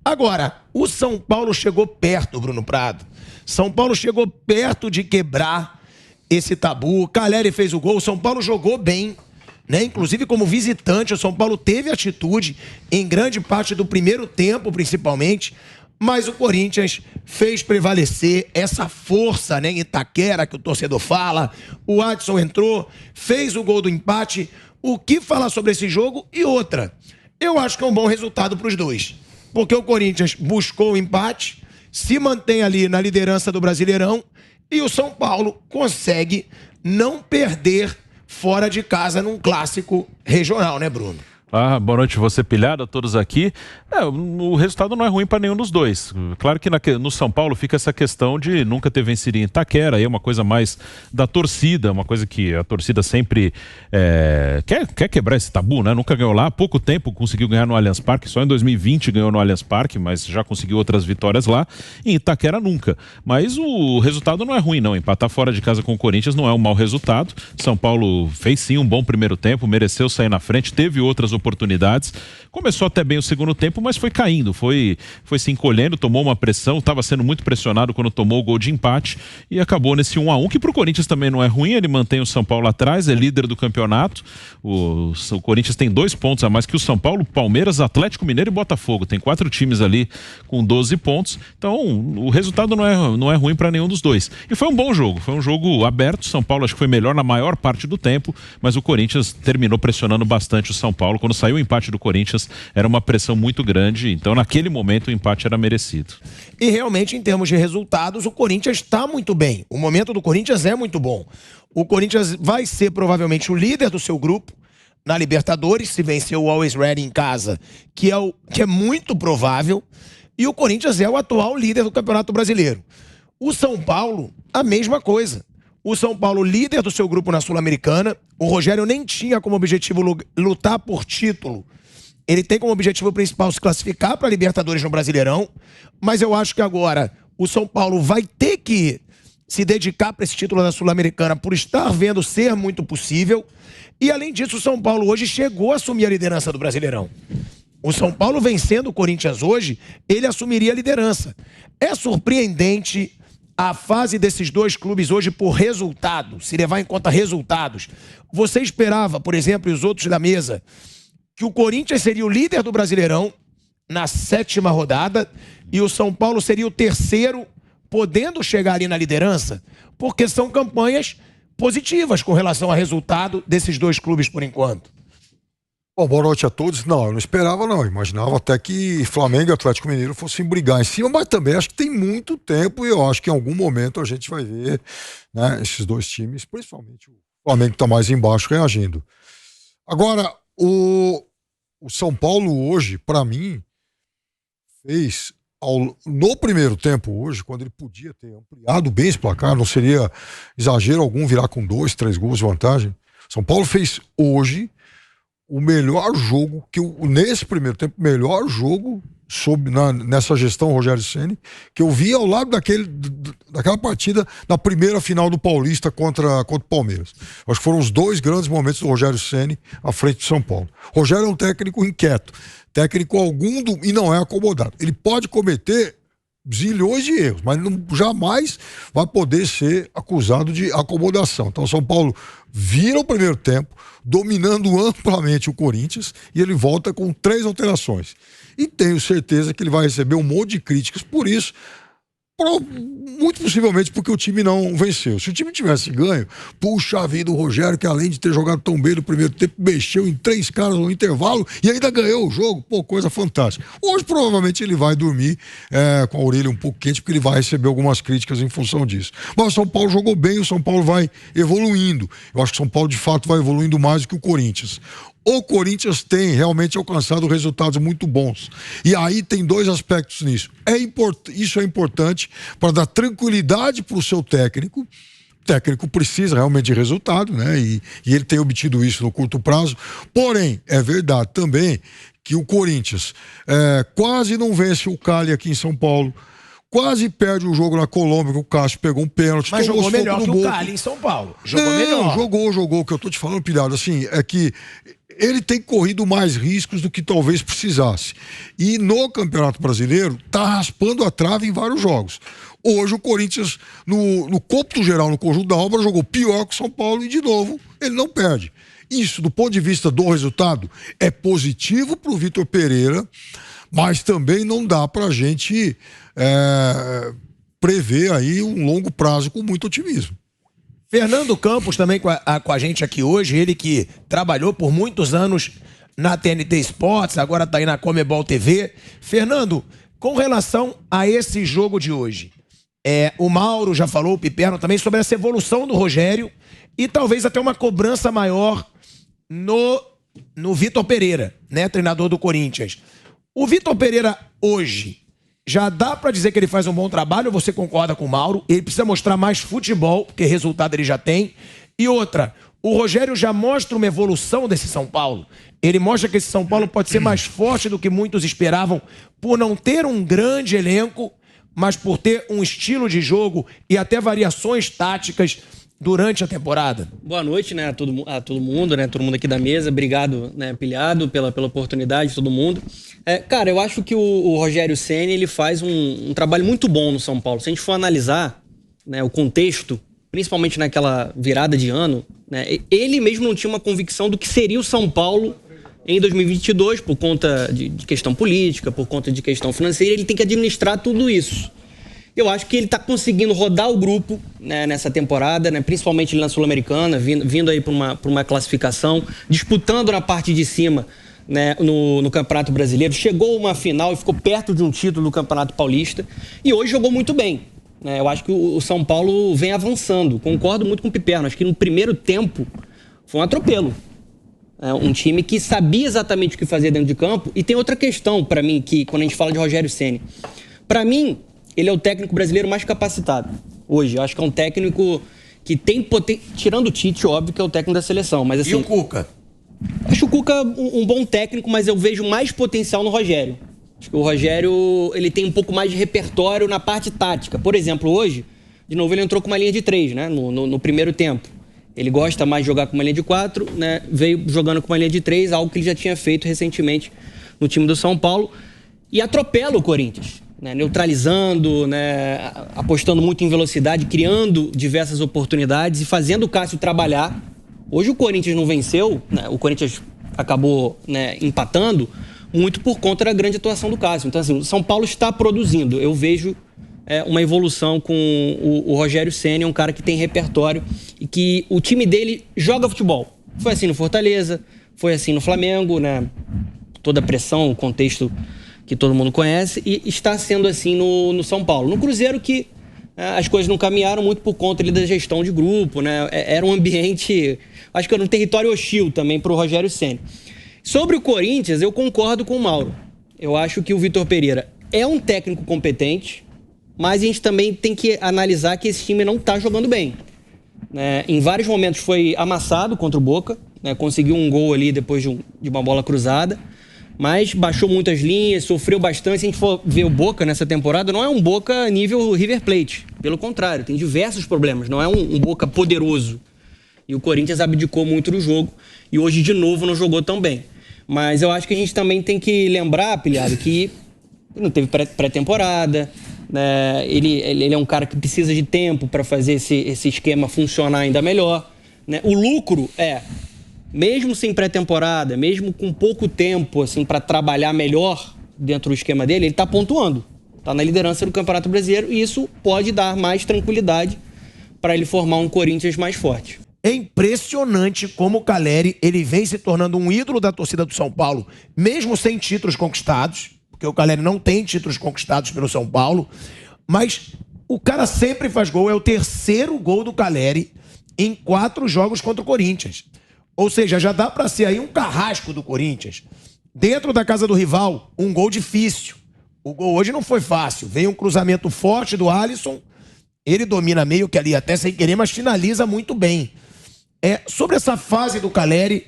Agora, o São Paulo chegou perto, Bruno Prado. São Paulo chegou perto de quebrar esse tabu. O Caleri fez o gol, o São Paulo jogou bem, né? Inclusive como visitante, o São Paulo teve atitude em grande parte do primeiro tempo, principalmente, mas o Corinthians fez prevalecer essa força, né, em Itaquera, que o torcedor fala. O Adson entrou, fez o gol do empate. O que falar sobre esse jogo? E outra, eu acho que é um bom resultado para os dois, porque o Corinthians buscou o empate, se mantém ali na liderança do Brasileirão, e o São Paulo consegue não perder fora de casa num clássico regional, né, Bruno? Boa noite, você pilhado, a todos aqui. O resultado não é ruim para nenhum dos dois. Claro que no São Paulo fica essa questão de nunca ter vencido em Itaquera, aí é uma coisa mais da torcida, uma coisa que a torcida sempre quer quebrar esse tabu, né? Nunca ganhou lá, há pouco tempo conseguiu ganhar no Allianz Parque, só em 2020 ganhou no Allianz Parque, mas já conseguiu outras vitórias lá. Em Itaquera nunca. Mas o resultado não é ruim, não. Empatar fora de casa com o Corinthians não é um mau resultado. São Paulo fez sim um bom primeiro tempo, mereceu sair na frente, teve outras oportunidades. Começou até bem o segundo tempo, mas foi caindo, foi se encolhendo, tomou uma pressão, estava sendo muito pressionado quando tomou o gol de empate e acabou nesse 1-1, que para o Corinthians também não é ruim, ele mantém o São Paulo atrás, é líder do campeonato. O Corinthians tem 2 pontos a mais que o São Paulo, Palmeiras, Atlético Mineiro e Botafogo. Tem 4 times ali com 12 pontos. Então, o resultado não é ruim para nenhum dos dois. E foi um bom jogo, foi um jogo aberto. São Paulo acho que foi melhor na maior parte do tempo, mas o Corinthians terminou pressionando bastante o São Paulo. Quando saiu o empate do Corinthians, era uma pressão muito grande, então naquele momento o empate era merecido. E realmente, em termos de resultados, o Corinthians está muito bem. O momento do Corinthians é muito bom. O Corinthians vai ser provavelmente o líder do seu grupo na Libertadores, se vencer o Always Ready em casa, que é muito provável, e o Corinthians é o atual líder do Campeonato Brasileiro. O São Paulo, a mesma coisa. O São Paulo, líder do seu grupo na Sul-Americana. O Rogério nem tinha como objetivo lutar por título. Ele tem como objetivo principal se classificar para a Libertadores no Brasileirão. Mas eu acho que agora o São Paulo vai ter que se dedicar para esse título da Sul-Americana por estar vendo ser muito possível. E além disso, o São Paulo hoje chegou a assumir a liderança do Brasileirão. O São Paulo vencendo o Corinthians hoje, ele assumiria a liderança. É surpreendente a fase desses dois clubes hoje por resultado, se levar em conta resultados. Você esperava, por exemplo, e os outros da mesa, que o Corinthians seria o líder do Brasileirão na 7ª rodada e o São Paulo seria o terceiro, podendo chegar ali na liderança? Porque são campanhas positivas com relação ao resultado desses dois clubes por enquanto. Bom, boa noite a todos. Não, eu não esperava não, eu imaginava até que Flamengo e Atlético Mineiro fossem brigar em cima, mas também acho que tem muito tempo e eu acho que em algum momento a gente vai ver, né, esses dois times, principalmente o Flamengo que está mais embaixo, reagindo. Agora, o São Paulo hoje, para mim, fez no primeiro tempo hoje, quando ele podia ter ampliado bem esse placar, não seria exagero algum virar com 2, 3 gols de vantagem. São Paulo fez hoje o melhor jogo, nesse primeiro tempo, melhor jogo nessa gestão Rogério Ceni, que eu vi ao lado daquela partida da primeira final do Paulista contra o Palmeiras. Acho que foram os 2 grandes momentos do Rogério Ceni à frente de São Paulo. Rogério é um técnico inquieto, técnico e não é acomodado. Ele pode cometer zilhões de erros, mas jamais vai poder ser acusado de acomodação. Então o São Paulo vira o primeiro tempo, dominando amplamente o Corinthians, e ele volta com 3 alterações. E tenho certeza que ele vai receber um monte de críticas por isso, muito possivelmente porque o time não venceu. Se o time tivesse ganho, puxa vida, o Rogério, que além de ter jogado tão bem no primeiro tempo, mexeu em 3 caras no intervalo e ainda ganhou o jogo. Pô, coisa fantástica. Hoje provavelmente ele vai dormir com a orelha um pouco quente, porque ele vai receber algumas críticas em função disso. Mas o São Paulo jogou bem, o São Paulo vai evoluindo. Eu acho que o São Paulo de fato vai evoluindo mais do que o Corinthians. O Corinthians tem realmente alcançado resultados muito bons. E aí tem 2 aspectos nisso. Isso é importante para dar tranquilidade para o seu técnico. O técnico precisa realmente de resultado, né? E ele tem obtido isso no curto prazo. Porém, é verdade também que o Corinthians quase não vence o Cali aqui em São Paulo. Quase perde o jogo na Colômbia, que o Cássio pegou um pênalti. Mas jogou melhor que o Cali em São Paulo. Jogou melhor. Jogou. O que eu tô te falando, pilhado, assim, é que ele tem corrido mais riscos do que talvez precisasse. E no Campeonato Brasileiro, está raspando a trave em vários jogos. Hoje o Corinthians, no cômputo geral, no conjunto da obra, jogou pior que o São Paulo e, de novo, ele não perde. Isso, do ponto de vista do resultado, é positivo para o Vitor Pereira, mas também não dá para a gente prever aí um longo prazo com muito otimismo. Fernando Campos também com a gente aqui hoje, ele que trabalhou por muitos anos na TNT Sports, agora está aí na Comebol TV. Fernando, com relação a esse jogo de hoje, o Mauro já falou, o Piperno também, sobre essa evolução do Rogério e talvez até uma cobrança maior no Vitor Pereira, né, treinador do Corinthians. O Vitor Pereira hoje, já dá pra dizer que ele faz um bom trabalho, você concorda com o Mauro? Ele precisa mostrar mais futebol, porque resultado ele já tem. E outra, o Rogério já mostra uma evolução desse São Paulo. Ele mostra que esse São Paulo pode ser mais forte do que muitos esperavam, por não ter um grande elenco, mas por ter um estilo de jogo e até variações táticas durante a temporada. Boa noite, né, a todo mundo, né, todo mundo aqui da mesa. Obrigado, né, Pilhado, pela oportunidade, todo mundo. Cara, eu acho que o Rogério Ceni, ele faz um trabalho muito bom no São Paulo. Se a gente for analisar, né, o contexto, principalmente naquela virada de ano, né, ele mesmo não tinha uma convicção do que seria o São Paulo em 2022, por conta de questão política, por conta de questão financeira. Ele tem que administrar tudo isso. Eu acho que ele está conseguindo rodar o grupo, né, nessa temporada, né, principalmente na Sul-Americana, vindo aí para uma classificação, disputando na parte de cima, né, no Campeonato Brasileiro. Chegou a uma final e ficou perto de um título do Campeonato Paulista. E hoje jogou muito bem. Né, eu acho que o São Paulo vem avançando. Concordo muito com o Piperno. Acho que no primeiro tempo foi um atropelo. Um time que sabia exatamente o que fazer dentro de campo. E tem outra questão para mim, que quando a gente fala de Rogério Ceni. Para mim, ele é o técnico brasileiro mais capacitado hoje. Eu acho que é um técnico que tem potência. Tirando o Tite, óbvio que é o técnico da seleção. Mas, assim, e o Cuca? Acho o Cuca um bom técnico, mas eu vejo mais potencial no Rogério. Acho que o Rogério, ele tem um pouco mais de repertório na parte tática. Por exemplo, hoje, de novo, ele entrou com uma linha de 3, né, no primeiro tempo. Ele gosta mais de jogar com uma linha de 4, né, veio jogando com uma linha de 3, algo que ele já tinha feito recentemente no time do São Paulo. E atropela o Corinthians, né, neutralizando, né, apostando muito em velocidade, criando diversas oportunidades e fazendo o Cássio trabalhar. Hoje o Corinthians não venceu, né, o Corinthians acabou, né, empatando muito por conta da grande atuação do Cássio. Então, assim, o São Paulo está produzindo. Eu vejo uma evolução com o Rogério Ceni, é um cara que tem repertório e que o time dele joga futebol. Foi assim no Fortaleza, foi assim no Flamengo, né, toda a pressão, o contexto que todo mundo conhece, e está sendo assim no São Paulo. No Cruzeiro, que as coisas não caminharam muito por conta ali da gestão de grupo, né? Era um ambiente, acho que era um território hostil também para o Rogério Ceni. Sobre o Corinthians, eu concordo com o Mauro. Eu acho que o Vitor Pereira é um técnico competente, mas a gente também tem que analisar que esse time não está jogando bem. Né? Em vários momentos foi amassado contra o Boca, né? Conseguiu um gol ali depois de uma bola cruzada, mas baixou muitas linhas, sofreu bastante. Se a gente for ver o Boca nessa temporada, não é um Boca nível River Plate. Pelo contrário, tem diversos problemas. Não é um Boca poderoso. E o Corinthians abdicou muito do jogo e hoje, de novo, não jogou tão bem. Mas eu acho que a gente também tem que lembrar, Pilhado, que não teve pré-temporada, né? Ele é um cara que precisa de tempo para fazer esse esquema funcionar ainda melhor. Né? O lucro mesmo sem pré-temporada, mesmo com pouco tempo assim, para trabalhar melhor dentro do esquema dele, ele está pontuando. Está na liderança do Campeonato Brasileiro e isso pode dar mais tranquilidade para ele formar um Corinthians mais forte. É impressionante como o Caleri, ele vem se tornando um ídolo da torcida do São Paulo, mesmo sem títulos conquistados, porque o Caleri não tem títulos conquistados pelo São Paulo, mas o cara sempre faz gol, é o terceiro gol do Caleri em 4 jogos contra o Corinthians. Ou seja, já dá pra ser aí um carrasco do Corinthians. Dentro da casa do rival, um gol difícil. O gol hoje não foi fácil. Veio um cruzamento forte do Alisson, ele domina meio que ali até sem querer, mas finaliza muito bem. Sobre essa fase do Caleri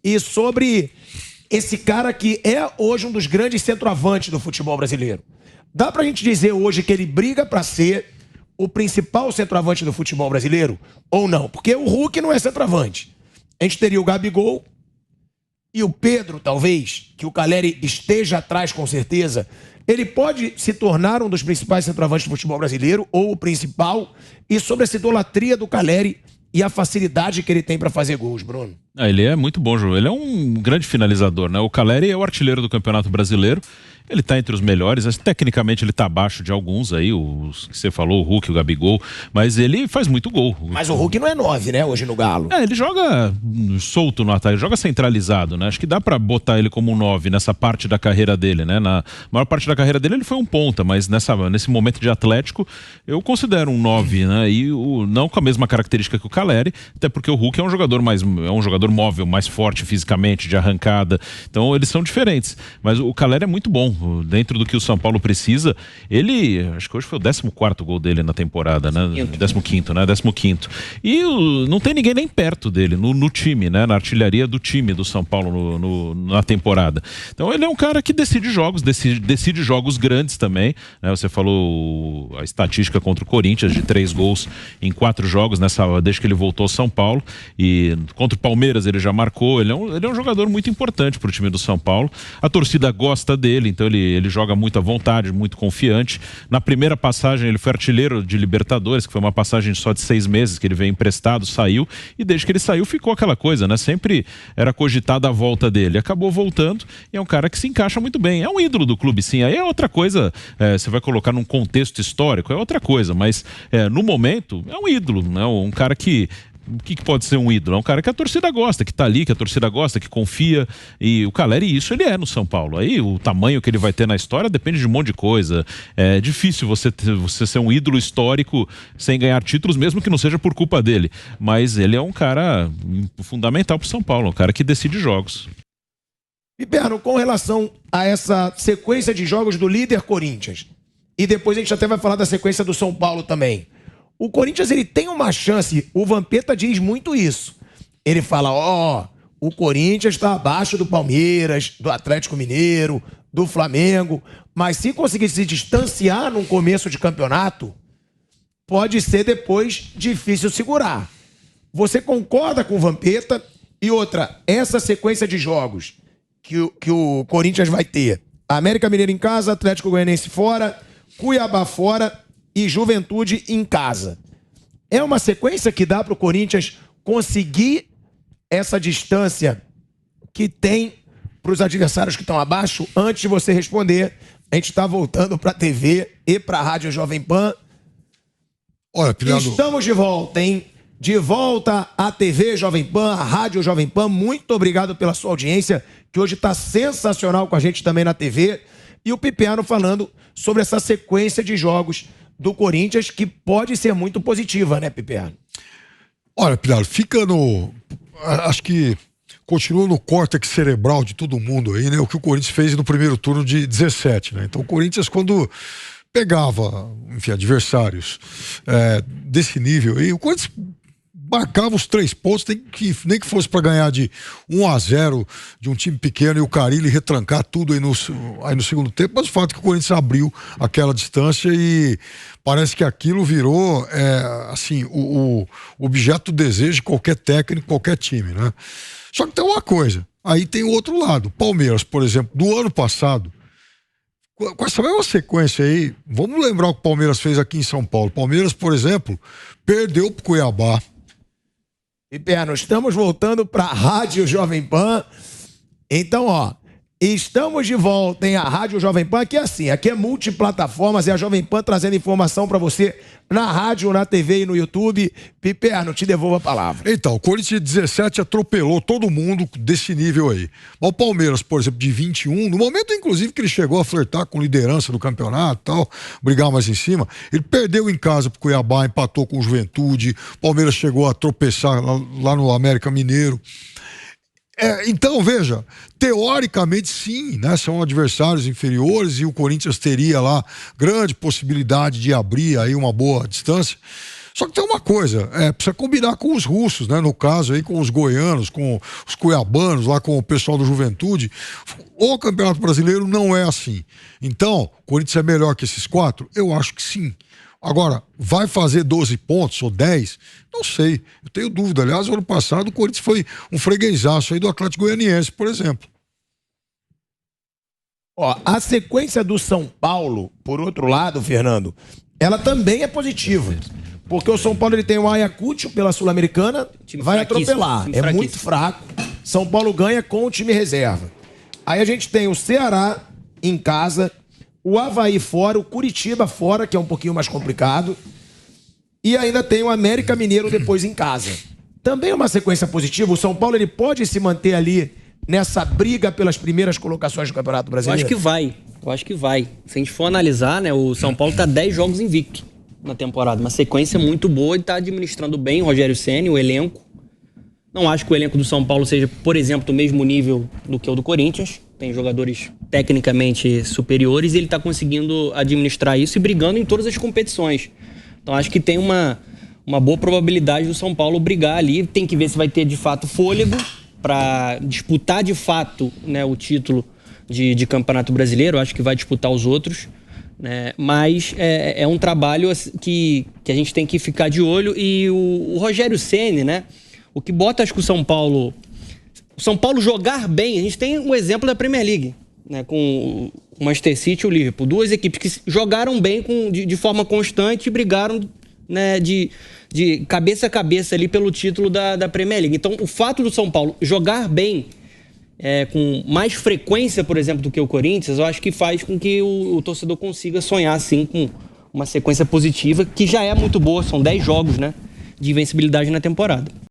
e sobre esse cara que é hoje um dos grandes centroavantes do futebol brasileiro. Dá pra gente dizer hoje que ele briga pra ser o principal centroavante do futebol brasileiro? Ou não? Porque o Hulk não é centroavante. A gente teria o Gabigol e o Pedro, talvez, que o Calleri esteja atrás com certeza, ele pode se tornar um dos principais centroavantes do futebol brasileiro, ou o principal, e sobre essa idolatria do Calleri e a facilidade que ele tem para fazer gols, Bruno. Ele é muito bom, João. Ele é um grande finalizador, né? O Calleri é o artilheiro do Campeonato Brasileiro. Ele tá entre os melhores, mas tecnicamente ele tá abaixo de alguns aí, os que você falou, o Hulk, o Gabigol, mas ele faz muito gol. Mas o Hulk não é 9, né, hoje no Galo. Ele joga solto no ataque, joga centralizado, né? Acho que dá pra botar ele como um 9 nessa parte da carreira dele, né? Na maior parte da carreira dele ele foi um ponta, mas nesse momento de Atlético eu considero um 9, né? E não com a mesma característica que o Calleri, até porque o Hulk é um jogador móvel, mais forte fisicamente, de arrancada, então eles são diferentes, mas o Calleri é muito bom. Dentro do que o São Paulo precisa, acho que hoje foi o 14º gol dele na temporada, né? 15º, né? 15º. E não tem ninguém nem perto dele, no time, né? Na artilharia do time do São Paulo na temporada. Então ele é um cara que decide jogos, decide jogos grandes também, né? Você falou a estatística contra o Corinthians de 3 gols em 4 jogos, desde que ele voltou ao São Paulo, e contra o Palmeiras ele já marcou. Ele é um jogador muito importante para o time do São Paulo. A torcida gosta dele, então ele joga muito à vontade, muito confiante. Na primeira passagem ele foi artilheiro de Libertadores, que foi uma passagem só de 6 meses, que ele veio emprestado, saiu, e desde que ele saiu ficou aquela coisa, né? Sempre era cogitada a volta dele. Acabou voltando e é um cara que se encaixa muito bem. É um ídolo do clube, sim. Aí é outra coisa, você vai colocar num contexto histórico, é outra coisa, mas no momento é um ídolo, né? Um cara que... O que pode ser um ídolo? É um cara que a torcida gosta, que tá ali, que a torcida gosta, que confia. E o Calleri, isso ele é no São Paulo. Aí o tamanho que ele vai ter na história depende de um monte de coisa. É difícil você ser um ídolo histórico sem ganhar títulos, mesmo que não seja por culpa dele. Mas ele é um cara fundamental pro São Paulo, um cara que decide jogos. Piperno, com relação a essa sequência de jogos do líder Corinthians, e depois a gente até vai falar da sequência do São Paulo também. O Corinthians, ele tem uma chance, o Vampeta diz muito isso. Ele fala, o Corinthians está abaixo do Palmeiras, do Atlético Mineiro, do Flamengo, mas se conseguir se distanciar num começo de campeonato, pode ser depois difícil segurar. Você concorda com o Vampeta? E outra, essa sequência de jogos que o Corinthians vai ter, América Mineiro em casa, Atlético Goianiense fora, Cuiabá fora e Juventude em casa. É uma sequência que dá para o Corinthians conseguir essa distância que tem para os adversários que estão abaixo? Antes de você responder, a gente está voltando para a TV e para a Rádio Jovem Pan. Olha, Pilhado... Estamos de volta, hein? De volta à TV Jovem Pan, à Rádio Jovem Pan. Muito obrigado pela sua audiência, que hoje está sensacional com a gente também na TV. E o Piperno falando sobre essa sequência de jogos do Corinthians, que pode ser muito positiva, né, Piperno? Olha, Pilhado, acho que continua no córtex cerebral de todo mundo aí, né? O que o Corinthians fez no primeiro turno de 17, né? Então o Corinthians, quando pegava, enfim, adversários desse nível aí, o Corinthians marcava os 3 pontos, nem que fosse para ganhar de 1-0 de um time pequeno e o Carille retrancar tudo aí no segundo tempo, mas o fato é que o Corinthians abriu aquela distância e parece que aquilo virou assim, o objeto do desejo de qualquer técnico, qualquer time, né? Só que tem uma coisa, aí tem o outro lado. Palmeiras, por exemplo, do ano passado, com essa mesma sequência aí, vamos lembrar o que o Palmeiras fez aqui em São Paulo. Palmeiras, por exemplo, perdeu pro Cuiabá. Piperno, estamos voltando para a Rádio Jovem Pan. Então, estamos de volta em a Rádio Jovem Pan, que é assim, aqui é multiplataformas, é a Jovem Pan trazendo informação para você na rádio, na TV e no YouTube. Piperno, te devolvo a palavra. Então, o Corinthians de 17 atropelou todo mundo desse nível aí. O Palmeiras, por exemplo, de 21, no momento inclusive que ele chegou a flertar com liderança do campeonato e tal, brigar mais em cima, ele perdeu em casa pro Cuiabá, empatou com o Juventude, o Palmeiras chegou a tropeçar lá no América Mineiro. Então, veja, teoricamente sim, né? São adversários inferiores e o Corinthians teria lá grande possibilidade de abrir aí uma boa distância. Só que tem uma coisa, precisa combinar com os russos, né? No caso aí com os goianos, com os cuiabanos, lá com o pessoal do Juventude. O Campeonato Brasileiro não é assim. Então, o Corinthians é melhor que esses 4? Eu acho que sim. Agora, vai fazer 12 pontos ou 10? Não sei. Eu tenho dúvida. Aliás, no ano passado o Corinthians foi um freguesaço aí do Atlético Goianiense, por exemplo. Ó, a sequência do São Paulo, por outro lado, Fernando, ela também é positiva. Porque o São Paulo ele tem o Ayacucho pela Sul-Americana, vai atropelar. É muito fraco. São Paulo ganha com o time reserva. Aí a gente tem o Ceará em casa, o Avaí fora, o Curitiba fora, que é um pouquinho mais complicado. E ainda tem o América Mineiro depois em casa. Também é uma sequência positiva. O São Paulo ele pode se manter ali nessa briga pelas primeiras colocações do Campeonato Brasileiro? Eu acho que vai. Se a gente for analisar, né, o São Paulo tá 10 jogos invicto na temporada. Uma sequência muito boa e tá administrando bem o Rogério Ceni, o elenco. Não acho que o elenco do São Paulo seja, por exemplo, do mesmo nível do que o do Corinthians. Tem jogadores tecnicamente superiores e ele tá conseguindo administrar isso e brigando em todas as competições. Então acho que tem uma boa probabilidade do São Paulo brigar ali. Tem que ver se vai ter de fato fôlego para disputar de fato, né, o título de Campeonato Brasileiro. Acho que vai disputar os outros, né? Mas é um trabalho que a gente tem que ficar de olho. E o Rogério Ceni, né, o que bota, acho que o São Paulo jogar bem, a gente tem um exemplo da Premier League, né, com o Manchester City e o Liverpool, duas equipes que jogaram bem de forma constante e brigaram, né, de cabeça a cabeça ali pelo título da Premier League. Então, o fato do São Paulo jogar bem com mais frequência, por exemplo, do que o Corinthians, eu acho que faz com que o torcedor consiga sonhar, assim, com uma sequência positiva, que já é muito boa. São 10 jogos, né, de invencibilidade na temporada.